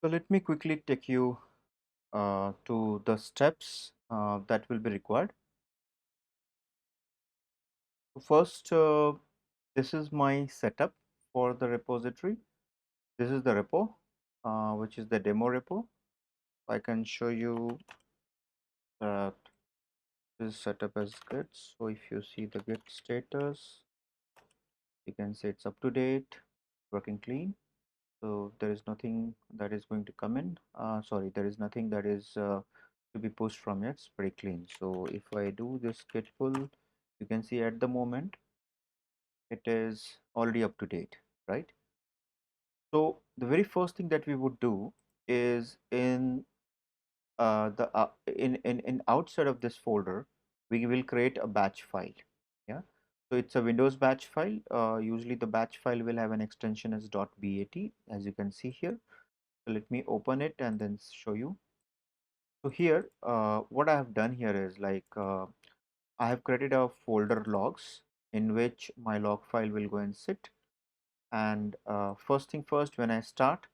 So let me quickly take you to the steps that will be required. So first, this is my setup for the repository. This is the repo, which is the demo repo. I can show you that this is set up as Git. So if you see the Git status, you can say it's up to date, working clean. So there is nothing that is going to come in. Sorry, there is nothing that is to be pushed from it. It's pretty clean. So if I do this git pull, you can see at the moment it is already up to date, right? So the very first thing that we would do is in outside of this folder, we will create a batch file. Yeah. So it's a Windows batch file. Usually the batch file will have an extension as .bat, as you can see here. So let me open it and then show you. So here, what I have done here is I have created a folder logs in which my log file will go and sit. And first thing first, when I start,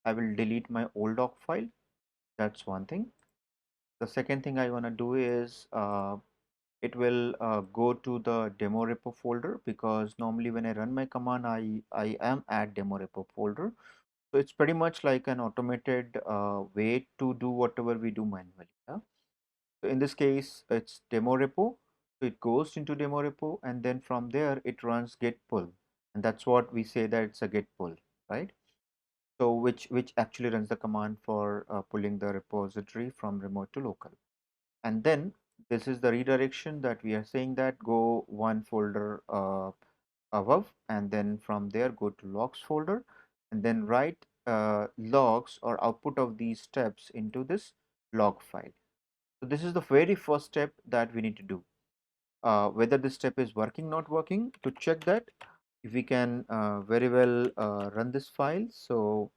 I will delete my old doc file. That's one thing. The second thing I want to do is it will go to the demo repo folder, because normally when I run my command, I am at demo repo folder. So it's pretty much like an automated way to do whatever we do manually. Yeah? So in this case, it's demo repo. So it goes into demo repo, and then from there it runs git pull, and that's what we say that it's a git pull, right? So which actually runs the command for pulling the repository from remote to local. And then this is the redirection that we are saying that go one folder above, and then from there go to logs folder, and then write logs or output of these steps into this log file. So this is the very first step that we need to do. Whether this step is working, not working, to check that, if we can very well run this file. So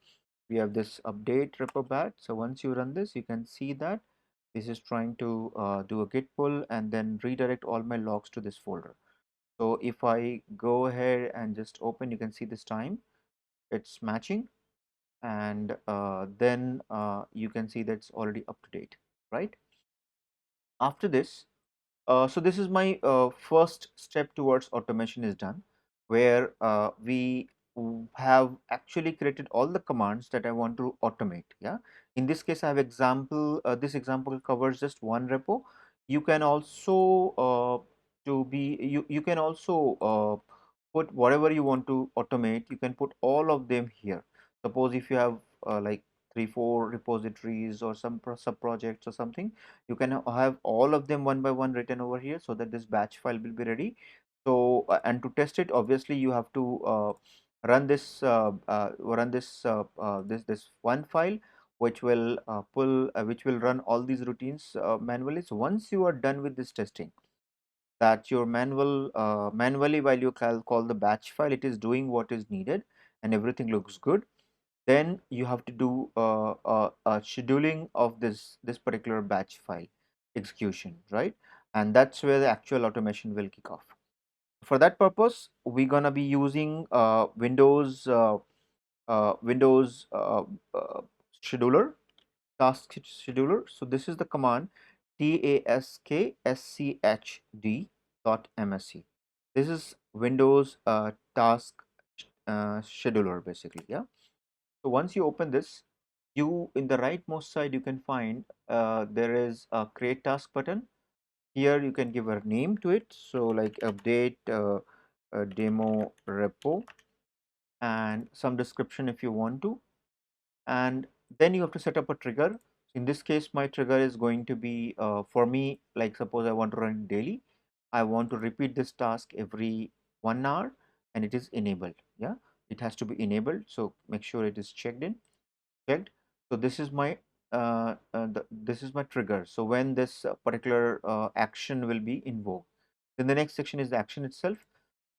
we have this update repo bat. So once you run this, you can see that this is trying to do a git pull and then redirect all my logs to this folder. So if I go ahead and just open, you can see this time it's matching, and then you can see that's already up to date, right? After this, so this is my first step towards automation is done, where we have actually created all the commands that I want to automate. Yeah. In this case, I have example. This example covers just one repo. You can also you can also put whatever you want to automate. You can put all of them here. Suppose if you have like 3-4 repositories or some sub projects or something, you can have all of them one by one written over here, so that this batch file will be ready. So and to test it, obviously you have to run this one file, which will which will run all these routines manually. So once you are done with this testing, that your manually, while you call the batch file, it is doing what is needed and everything looks good, then you have to do scheduling of this particular batch file execution, right? And that's where the actual automation will kick off. For that purpose, we're gonna be using Windows scheduler, task scheduler. So this is the command taskschd.msc. This is Windows task scheduler basically. Yeah. So once you open this, you in the rightmost side you can find there is a create task button. Here you can give a name to it, so like update demo repo, and some description if you want to, and then you have to set up a trigger. In this case, my trigger is going to be for me, like suppose I want to run it daily, I want to repeat this task every 1 hour, and it is enabled. Yeah, it has to be enabled, so make sure it is checked. So this is my this is my trigger. So when this particular action will be invoked, then the next section is the action itself.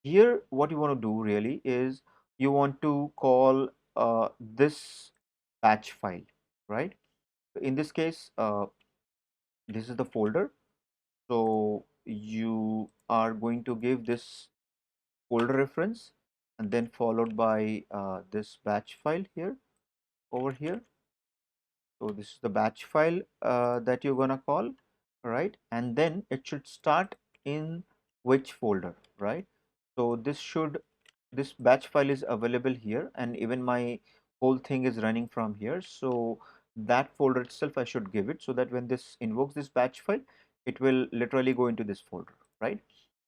Here what you want to do really is you want to call this batch file, right? In this case, this is the folder, so you are going to give this folder reference and then followed by this batch file here over here. So this is the batch file that you're gonna call, right? And then it should start in which folder, right? So this batch file is available here, and even my whole thing is running from here. So that folder itself I should give it, so that when this invokes this batch file, it will literally go into this folder, right?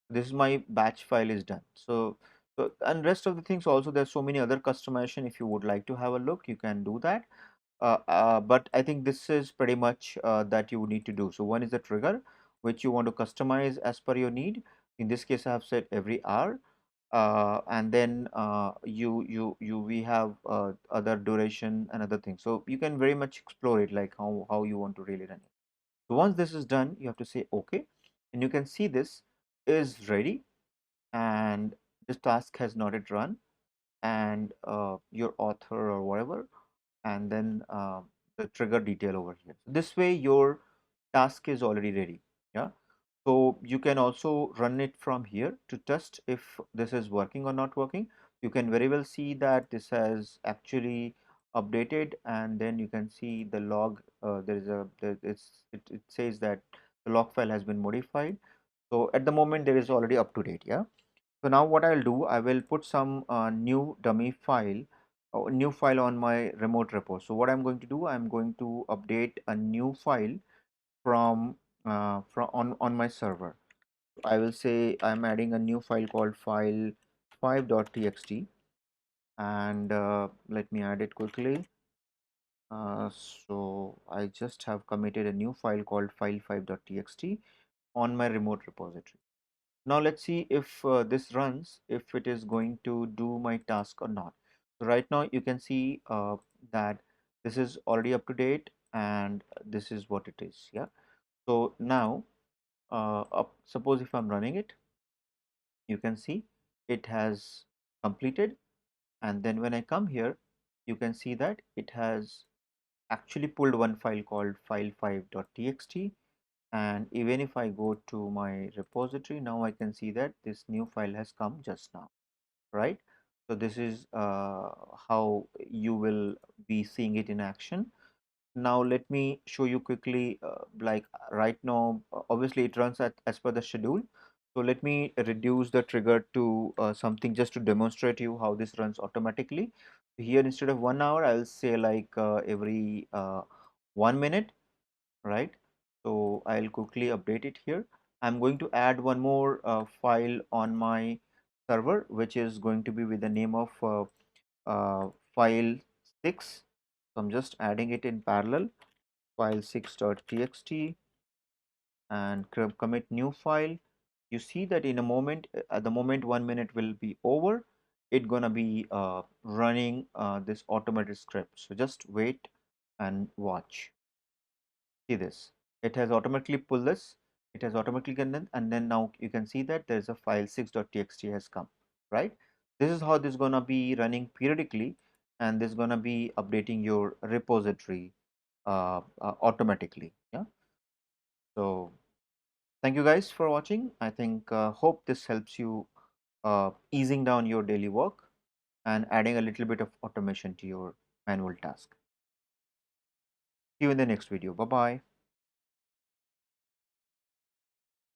This is my batch file is done. So and rest of the things also, there's so many other customization. If you would like to have a look, you can do that. But I think this is pretty much that you would need to do. So one is the trigger, which you want to customize as per your need. In this case, I have set every hour, and then we have other duration and other things. So you can very much explore it, like how you want to really run it. So once this is done, you have to say OK, and you can see this is ready, and this task has not yet run, and your author or whatever, and then the trigger detail over here. So this way your task is already ready. Yeah. So you can also run it from here to test if this is working or not working. You can very well see that this has actually updated, and then you can see the log. It says that the log file has been modified. So at the moment there is already up to date. Yeah. So now what I'll do, I will put some new dummy file, new file on my remote repo. So what I'm going to do, I'm going to update a new file from on my server. I will say I'm adding a new file called file 5.txt, and let me add it quickly. So I just have committed a new file called file 5.txt on my remote repository. Now let's see if this runs, if it is going to do my task or not. So right now you can see that this is already up to date, and this is what it is. Yeah. So now suppose if I'm running it, you can see it has completed, and then when I come here, you can see that it has actually pulled one file called file5.txt. And even if I go to my repository, now I can see that this new file has come just now, right? So this is how you will be seeing it in action. Now let me show you quickly, like right now, obviously it runs as per the schedule. So let me reduce the trigger to something just to demonstrate you how this runs automatically. Here, instead of 1 hour, I'll say like every 1 minute, right? So I'll quickly update it here. I'm going to add one more file on my server, which is going to be with the name of file 6. So I'm just adding it in parallel, file 6.txt, and commit new file. You see that in a moment, at the moment 1 minute will be over, it's gonna be running this automated script. So just wait and watch. See this, it has automatically pulled this, it has automatically done, and then now you can see that there is a file 6.txt has come, right? This is how this is gonna be running periodically, and this is gonna be updating your repository automatically. Yeah. So thank you guys for watching. I think hope this helps you easing down your daily work and adding a little bit of automation to your manual task. See you in the next video. Bye bye.